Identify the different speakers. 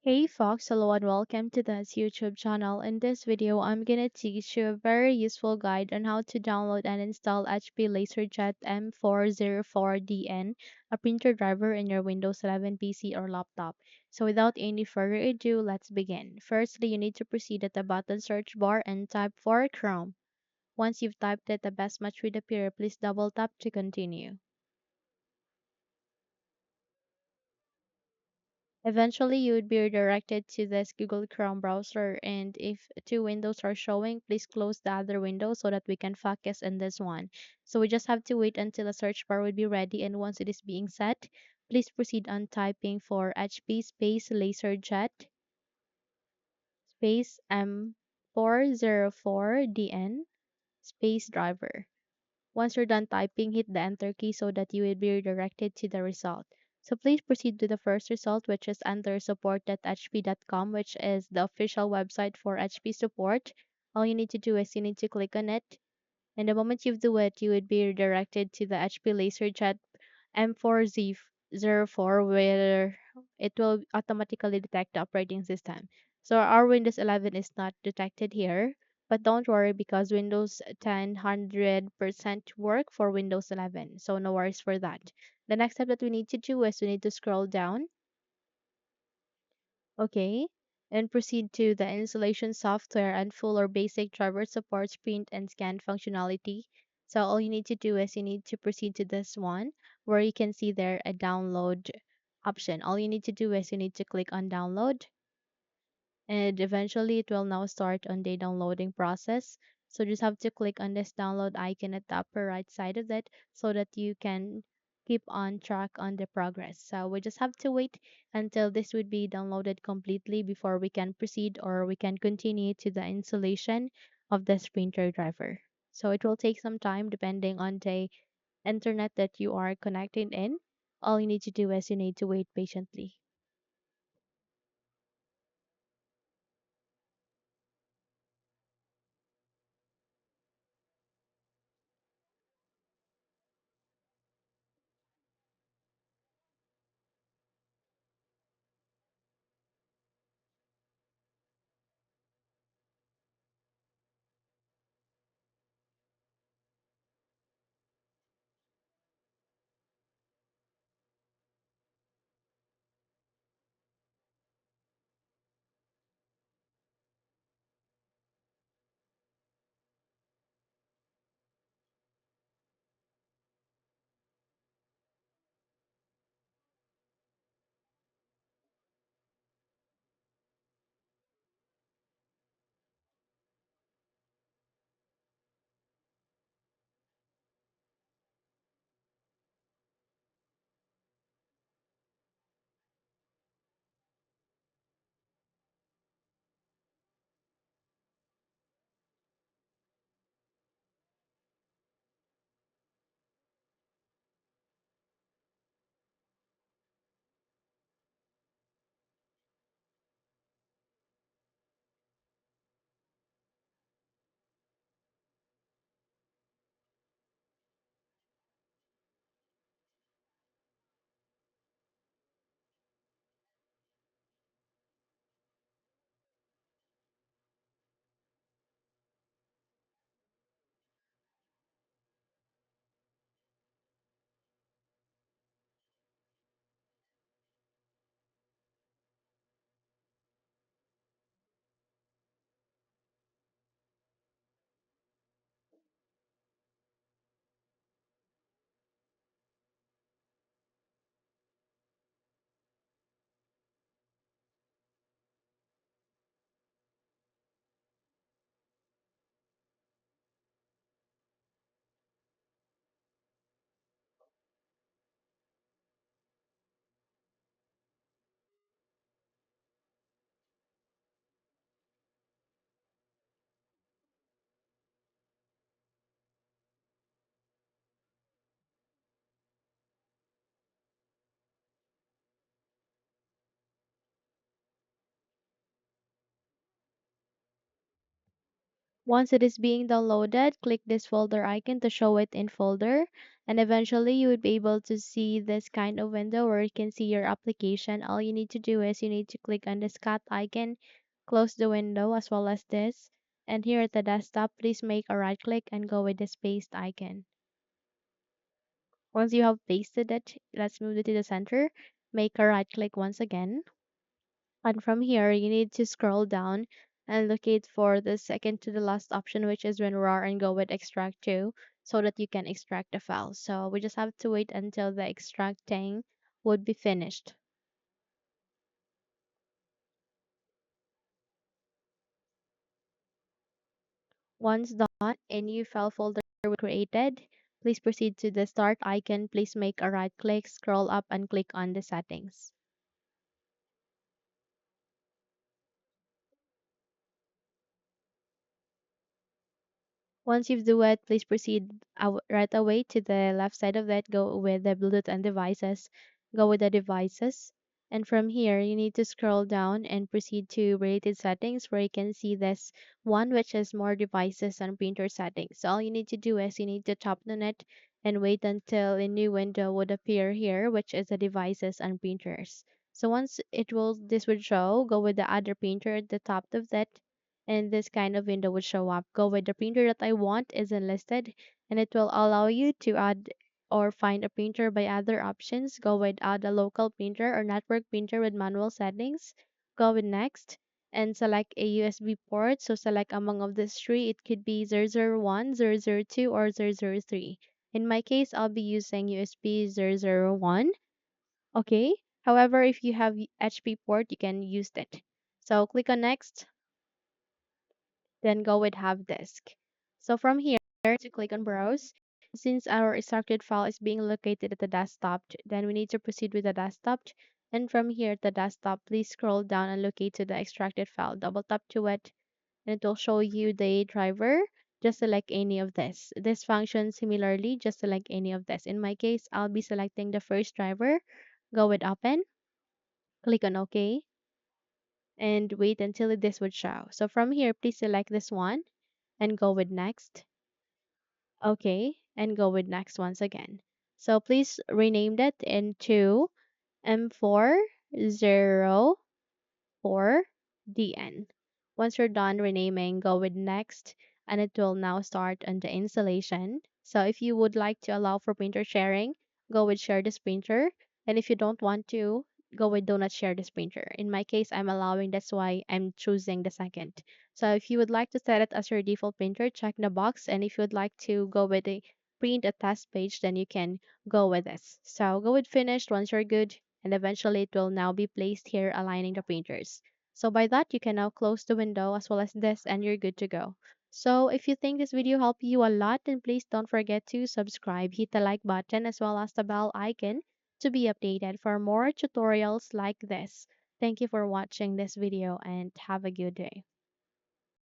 Speaker 1: Hey Fox, hello and welcome to this YouTube channel. In this video, I'm gonna teach you a very useful guide on how to download and install HP LaserJet M404dn, a printer driver in your Windows 11 PC or laptop. So without any further ado, let's begin. Firstly, you need to proceed at the button search bar and type for Chrome. Once you've typed it, the best match will appear. Please double tap to continue. Eventually, you would be redirected to this Google Chrome browser, and if two windows are showing, please close the other window so that we can focus on this one. So we just have to wait until the search bar would be ready, and once it is being set, please proceed on typing for HP space LaserJet space M404dn space driver. Once you're done typing, hit the enter key so that you will be redirected to the result. So please proceed to the first result, which is under support.hp.com, which is the official website for HP support. All you need to do is you need to click on it. And the moment you do it, you would be redirected to the HP LaserJet M404, where it will automatically detect the operating system. So our Windows 11 is not detected here, but don't worry because Windows 10 100% work for Windows 11. So no worries for that. The next step that we need to do is we need to scroll down. Okay. And proceed to the installation software and full or basic driver supports print and scan functionality. So all you need to do is you need to proceed to this one where you can see there a download option. All you need to do is you need to click on download, and eventually it will now start on the downloading process. So just have to click on this download icon at the upper right side of it so that you can keep on track on the progress. So we just have to wait until this would be downloaded completely before we can proceed or we can continue to the installation of the printer driver. So it will take some time depending on the internet that you are connected in. All you need to do is you need to wait patiently. Once it is being downloaded, click this folder icon to show it in folder And eventually you would be able to see this kind of window where you can see your application. All you need to do is you need to click on this cat icon, close the window as well as this. And here at the desktop, please make a right click and go with this paste icon. Once you have pasted it, let's move it to the center. Make a right click once again. And from here, you need to scroll down and locate for the second to the last option, which is WinRAR, and go with extract to so that you can extract the file. So we just have to wait until the extracting would be finished. Once done, a new file folder will be created. Please proceed to the start icon. Please make a right click, scroll up and click on the settings. Once you've do it, please proceed right away to the left side of it. Go with the Bluetooth and devices. Go with the devices. And from here, you need to scroll down and proceed to related settings where you can see this one, which is more devices and printer settings. So all you need to do is you need to tap on it and wait until a new window would appear here, which is the devices and printers. So once this would show, go with the other printer at the top of that, and this kind of window would show up. Go with the printer that I want isn't listed, and it will allow you to add or find a printer by other options. Go with add a local printer or network printer with manual settings. Go with next and select a USB port. So select among of these three. It could be 001, 002, or 003. In my case, I'll be using USB 001. Okay. However, if you have HP port, you can use it. So click on next, then go with have disk. So from here, to click on browse. Since our extracted file is being located at the desktop, then we need to proceed with the desktop. And from here at the desktop, please scroll down and locate to the extracted file. Double tap to it, and it will show you the driver. Just select any of this. This functions similarly, just select any of this. In my case, I'll be selecting the first driver. Go with open, click on OK, and wait until this would show. So from here, please select this one and go with next. Okay, and go with next once again. So please rename that into M404dn. Once you're done renaming, go with next, and it will now start on the installation. So if you would like to allow for printer sharing, go with share this printer. And if you don't want to, go with do not share this printer. In my case, I'm allowing, that's why I'm choosing the second. So if you would like to set it as your default printer, check the box. And if you would like to go with a print a test page, then you can go with this. So go with finished once you're good, and eventually it will now be placed here aligning the printers. So by that, you can now close the window as well as this, and you're good to go. So if you think this video helped you a lot, then please don't forget to subscribe, hit the like button as well as the bell icon to be updated for more tutorials like this. Thank you for watching this video and have a good day.